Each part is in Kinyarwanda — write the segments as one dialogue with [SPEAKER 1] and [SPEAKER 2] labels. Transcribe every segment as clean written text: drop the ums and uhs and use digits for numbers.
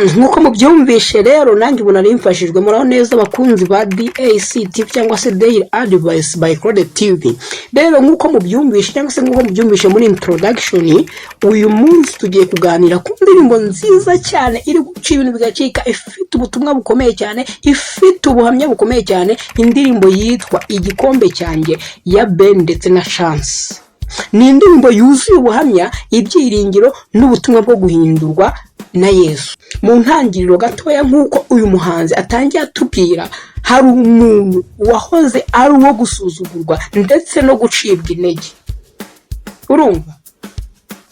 [SPEAKER 1] Nkuko mubyumvishe rero nanjye ubu nari mfashijwe muraho neza abakunzi ba DAC TV cyangwa se Daily Advice by Claude TV. Rero nkuko mubyumvishe cyangwa se nkuko mubyumvishe muri introduction, uyu munsi tugiye kuganira ku ndirimbo nziza cyane iri guca ibintu bigacika, ifite ubutumwa bukomeye cyane, ifite ubuhamya bukomeye cyane, indirimbo yitwa Igikombe cyanjye ya Ben ndetse na Chance. Ni indirimbo yuzuye ubuhamya, ibyiringiro n'ubutumwa bwo guhindurwa na Yesu. Mu ntangiriro gatoya nkuko uyu muhanzi atangiye atubwira, hari umuntu wahoze ari uwo gusuzugurwa ndetse no gucibwa intege. Urumva?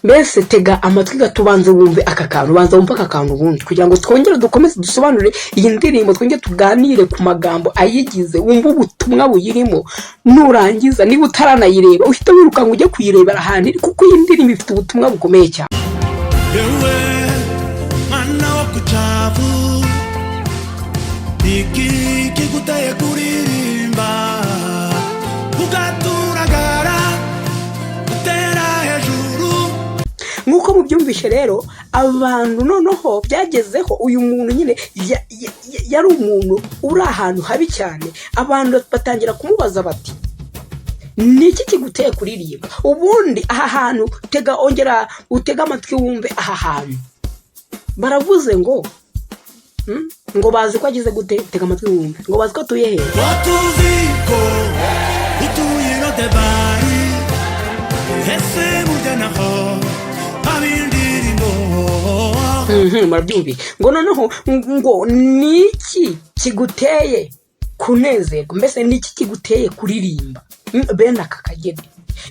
[SPEAKER 1] Mbese tega amatwi gatubanze wumve aka kantu, banza wumve aka kantu ubundi kugira ngo twongere dukomeze dusobanure iyi ndirimbo, twongere tuganire ku magambo ayigize, wumve ubutumwa buyirimo. Nurangiza niba utaranayireba uhita wiruka ngo ujye kuyirebera ahandi, kuko iyi ndirimbo ifite ubutumwa bukomeye cyane. Nkuko mubyumvishe rero, abantu noneho byagezeho uyu muntu nyine yari umuntu uri ahantu habi cyane. Abantu batangira kumubaza bati, niki kiguteye kuririmba? Ubundi aha hantu tega, ongera utega amatwi wumve aha hantu. Baravuze ngo ngo bazi ko agize gute, tega amatwi wumve, ngo bazi ko atuye he.
[SPEAKER 2] Watuziko utuye no debari ese mujyanaho abindirimbo.
[SPEAKER 1] Murabyumvi ngo noneho ngo niki kiguteye kunezerwa, mbese niki kiguteye kuririmba bene aka kageni.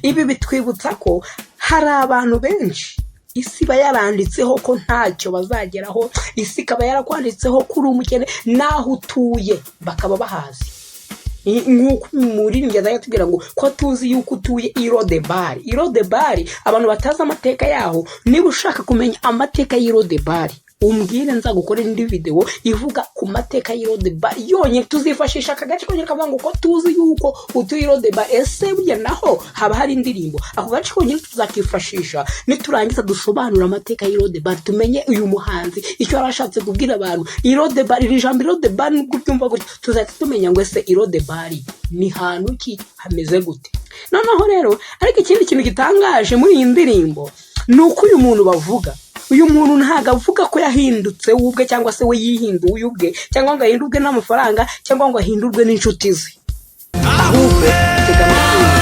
[SPEAKER 1] Ibi bitwibutsa ko hari abantu benshi isi bayaranditseho ko ntacyo bazageraho, isi ikaba yarakwanditseho kuri umukene, naho utuye bakaba bahazi. Nkuko umuririmbyi azatubwira ngo ko tuzi yuko utuye Irodebari. Irodebari, abantu batazi amateka yaho, niba ushaka kumenya amateka y'Irodebari umbwire nzagukorera indi video ivuga ku mateka y'Irodebari yonyine. Tuzifashisha akagace konyine kavuga ngo ko tuzi yuko utuye Irodebari. Ese burya naho haba hari indirimbo, ako gace konyine tuzakifashisha niturangiza dusobanura amateka y'Irodebari, tumenye uyu muhanzi icyo arashatse kubwira abantu. Irodebari, iri jambo Irodebari nubwo byumva gutyo, tuzahita tumenya ngo ese Irodebari ni hantu ki, hameze gute. Noneho rero ariko ikindi kintu gitangaje muri iyi ndirimbo ni uko uyu muntu bavuga, uyu muntu ntago avuga ko yahindutse ubwe cyangwa se we yihinduye ubwe, cyangwa ngo ahindurwe n'amafaranga, cyangwa ngo ahindurwe n'inshuti ze. Ahubwo tega amatwi.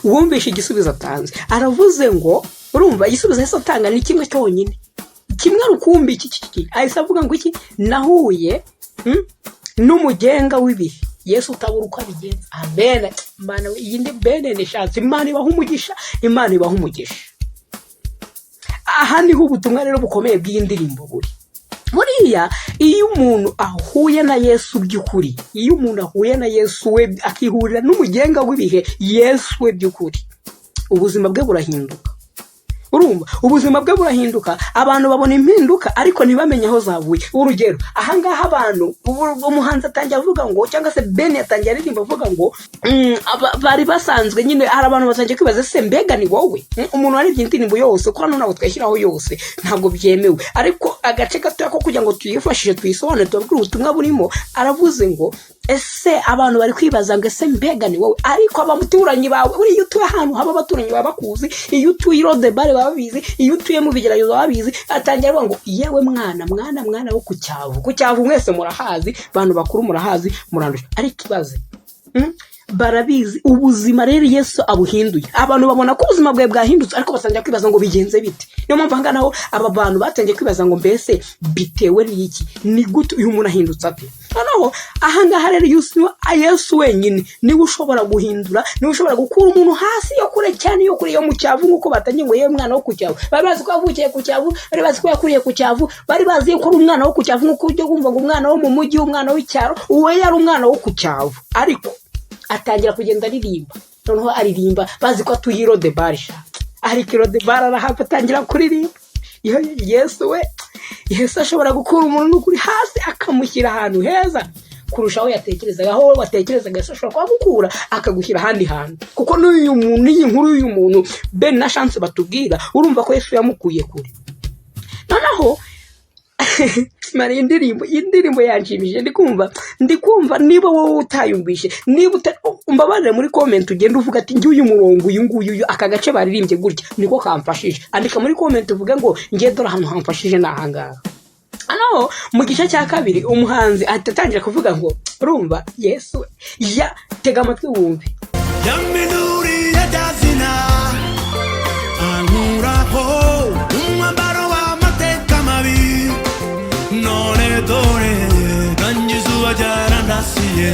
[SPEAKER 1] Wumvishe igisubizo atanze, aravuze ngo, urumva igisubizo yese atanga ni kimwe cyonyine, kimwe rukumbi. Iki ahise avuga ngo iki, nahuye n'umugenga w'ibihe, Yesu utabura uko abigenza. Amen. Mana yindi bene ne Chance, Imana ibaha umugisha, Imana ibaha umugisha. Aha niho ubutumwa rero bukomeye bw'indirimbo buri. Buriya iyo umuntu ahuye na Yesu by'ukuri, iyo umuntu ahuye na Yesu we akihurira n'umugenga w'ibihe Yesu we by'ukuri, ubuzima bwe burahinduka. Urumva, ubuzima bwe burahinduka, abantu babona impinduka ariko ntibamenye aho zavuye. Urugero, aha ngaha abantu, umuhanzi atangiye avuga ngo, cyangwa se Ben yatangiye aririmba avuga ngo bari basanzwe nyine, hari abantu batangiye kwibaza se mbega ni wowe? Umuntu waribye indirimbo yose ko hano ntabwo twashyiraho yose, ntabwo byemewe, ariko agace gato ko kugira ngo tuyifashishe tuyisobanure tubabwire ubutumwa burimo. Aravuze ngo ese abantu bari kwibaza ngo ese mbega ni wowe, ariko abamuturanyi bawe, uri iyo utuye ahantu haba abaturanyi baba bakuzi, iyo utuye Irodebari baba babizi, iyo utuye mu bigeragezo baba babizi. Atangira avuga ngo yewe mwana wo ku Cyavu mwese murahazi, abantu bakuru murahazi, murandusha. Ariko ibaze barabizi ubuzima rero Yesu abuhinduye, abantu babona ko ubuzima bwawe bwahindutse, ariko basangira kwibaza ngo bigenze bite. Niyo mpamvu aha naho aba bantu batangiye kwibaza ngo mbese bitewe n'iki, ni gute uyu muntu ahindutse ate. Noneho aha ngaha rero Yesu wenyine niwe ushobora guhindura, niwe ushobora gukura umuntu hasi yo kure cyane, yo kure yo mu Cyavu, nkuko batangiye ngo yewe mwana wo ku Cyavu. Bari bazi ko yavukiye ku Cyavu, bari bazi ko yakuriye ku Cyavu, bari bazi ko ari umwana wo ku Cyavu, nkuko ujye kumva ngo umwana wo mu mujyi, umwana w'icyaro, uwe yari umwana wo ku Cyavu. Ariko atangira kugenda aririmba, noneho aririmba bazi ko atuye Irodebari. Ariko Irodebari arahava atangira kuririmba. Yesu we, Yesu ashobora gukura umuntu n'ukuri hasi akamushyira ahantu heza. kurushaho yatekerezaga. Aho watekerezaga ashobora kuhagukura akagushyira ahandi hantu, kuko n'uyu muntu, iyi nkuru y'uyu muntu Ben na Chance batubwira, urumva ko Yesu yamukuye kure. Noneho mari indirimbo yanshimije, ndikumva niba wowe utayumvishe, niba umbabarire muri comment ugenda uvuga ati ngiye uyu murongo uyu nguyu aka gace baririmbye gutya niko kamfashije, andika muri comment uvuge ngo ngiye dore ahantu hamfashije nahangaha. Ano mu gice cya kabiri umuhanzi atatangira kuvuga ngo urumva Yesu ya tega amatwi wumve.
[SPEAKER 2] Yaminuri yadazina ankuraho umwambaro w'amateka mabi, none dore nangizuba ryarandasiye.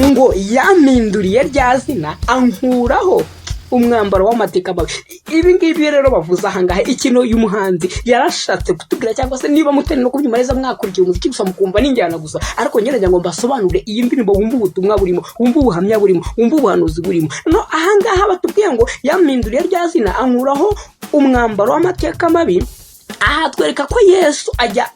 [SPEAKER 1] Ngo yaminduriye rya zina ankuraho umwambaro w'amateka mabi. Ibi ngibi rero bavuza ahangahe ikintu uyu muhanzi yarashatse kutubwira, cyangwa se niba mutari no kubyuma neza mwakurikiye umuziki gusa mukumva n'injyana gusa, ariko ngeranya ngo mbasobanure iyi ndirimbo, wumva ubutumwa burimo, wumva ubuhamya burimo, wumva ubuhanuzi burimo. No ahangaha batubwiye ngo yaminduriye rya zina ankuraho umwambaro w'amateka mabi. Aha twereka ko Yesu ajya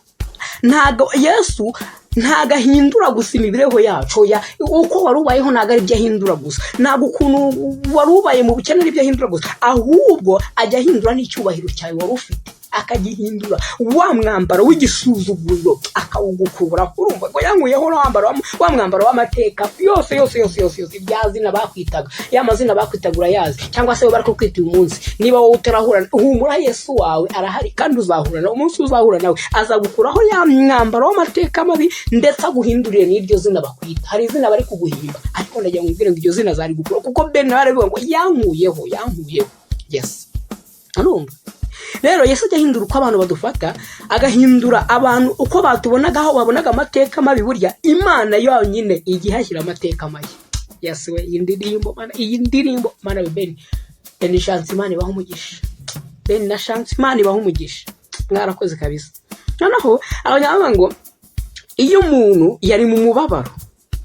[SPEAKER 1] Yesu ntago ahindura gusa imibereho yacu, uko warubayeho ntago ari byo ahindura gusa, ntago ukuntu warubaye mu bukene ari byo ahindura gusa, ahubwo ajya ahindura n'icyubahiro cyawe wari ufite, akagihindura wa mwambaro w'igisuzuguriro akawugukura. Urumva ngo yankuyeho wa mwambaro w'amateka yose ibyazina bakwitaga, ya mazina bakwitagura yazi, cyangwa se bari kukwita uyu munsi. Niba wowe utarahura, humura Yesu wawe arahari kandi uzahura nawe, umunsi uzahura nawe azagukuraho ya mwambaro w'amateka mabi, ndetse aguhindurire n'iryo zina bakwita. Hari izina bari kuguhimba, ariko ndagira ngo mbwire ngo iryo zina zari gukura, kuko Ben arabivuga ngo yankuyeho. Yes, urumva rero Yesu ajya ahindura uko abantu badufata, agahindura abantu uko batubonaga, aho babonaga amateka mabi. Burya Imana yonyine igihashyira amateka mabi. Yes we, iyi ndirimbo mana Ben na Chance Imana ibaho umugisha, Ben na Chance Imana ibaho umugisha, mwarakoze kabisa. Noneho abanyama ngo iyo umuntu yari mu mubabaro,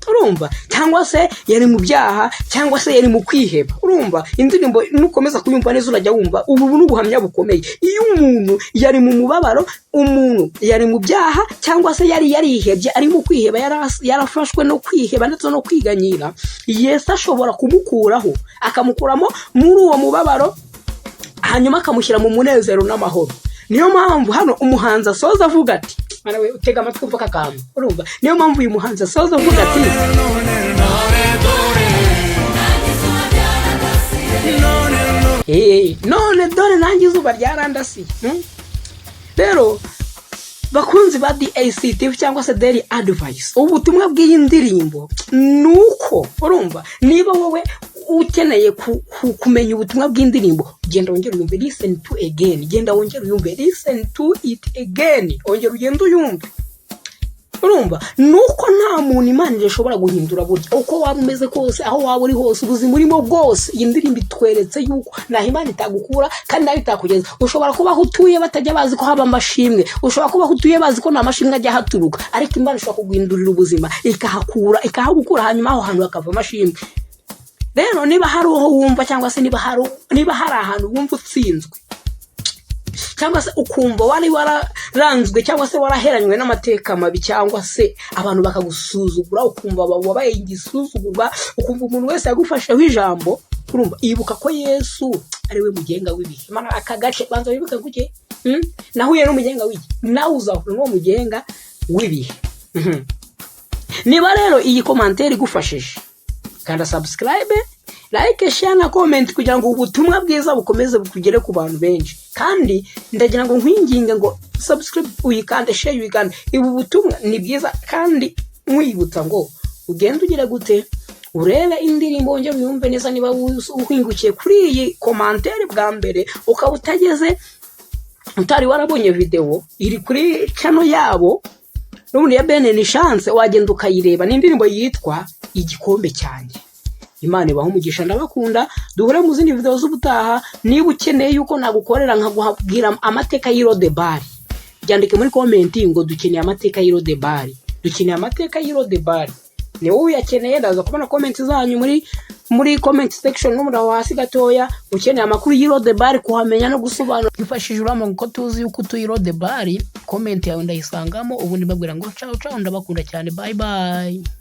[SPEAKER 1] urumva, cyangwa se yari mu byaha, cyangwa se yari mu kwiheba, urumva indirimbo nukomeza kuyumva neza urajya wumva ubu n'ubuhamya bukomeye. Iyo umuntu yari mu mubabaro, umuntu yari mu byaha, cyangwa se yari yarihebye, ari mu kwiheba, yarafashwe no kwiheba ndetse no kwiganyira, Yesu ashobora kumukuraho, akamukuramo muri uwo mubabaro, hanyuma akamushyira mu munezero n'amahoro. Niyo mpamvu hano umuhanzi asoza avuga ati, marawe utega amatwi umva kakamba, urumva niyo mpamvu uyu muhanzi asoza avuga ati none dore nanjye izuba ryarandasiye. Rero bakunzi ba DACTV cyangwa se Daily Advice, ubutumwa bw'iyi ndirimbo nuko urumva, niba wowe ukeneye kumenya ubutumwa bw'indirimbo, genda wongera uyumve, listen to again, genda wongera uyumve, listen to it again, wongera ugenda uyumve. Urumva nuko nta muntu Imana irashobora guhindura burya uko waba umeze kose, aho waba uri hose, ubuzima urimo bwose. Iyi ndirimbo itweretse yuko naho Imana itagukura kandi nayo itakugeza. Ushobora kuba utuye batajya bazi ko haba amashimwe, ushobora kuba utuye bazi ko nta mashimwe ajya haturuka, ariko Imana ishobora kuguhindurira ubuzima ikahagukura, hanyuma aho hantu hakava amashimwe. Rero niba hari aho wumva, cyangwa se niba hari ahantu wumva utsinzwe, cyangwa se ukumva wari wararanzwe, cyangwa se waraheranywe n'amateka mabi, cyangwa se abantu bakagusuzugura, ukumva wabaye igisuzugurwa, ukumva umuntu wese yagufasheho ijambo, urumva ibuka ko Yesu ari we mugenga w'ibihe. Mana aka gace banza wibuke kuki nahuye n'umugenga w'ibihe, nawe uzahura n'uwo mugenga w'ibihe. Niba rero iyi commentaire igufashije, kanda subscribe, like, share na comment kugira ngo ubutumwa bwiza bukomeze bukugere ku bantu benshi. Kandi ndagira ngo nkwinginge ngo subscribe uyikande, share uyikande. Ibu butumwa ni bwiza, kandi mwibutsa ngo ugenda ugira gute, urebe indirimbo wongere uyumve neza. Niba uhingukiye kuri iyi commentaire bwa mbere ukaba utari warabonye video iri kuri channel yabo n'ubundi ya Ben na Chance, wagenda ukayireba. Ni indirimbo yitwa Igikombe cyanjye. Imana ibaho umugisha, ndabakunda, duhure mu zindi video z'ubutaha. Niba ukeneye yuko nagukorera nkaguhabwira amateka y'Irodebari, byandike muri comment ngo dukeneye amateka y'Irodebari, dukeneye amateka y'Irodebari. Ni wowe uyakeneye, ndaza kubona comment zanyu muri comment section no muri hasi gatoya. Ukeneye amakuru y'Irodebari, kuhamenya no gusobanura, twifashije urama ngo tuzi yuko tuy'Irodebari comment yawe ndayisangamo, ubundi mbabwira ngo ciao ciao, ndabakunda cyane, bye bye.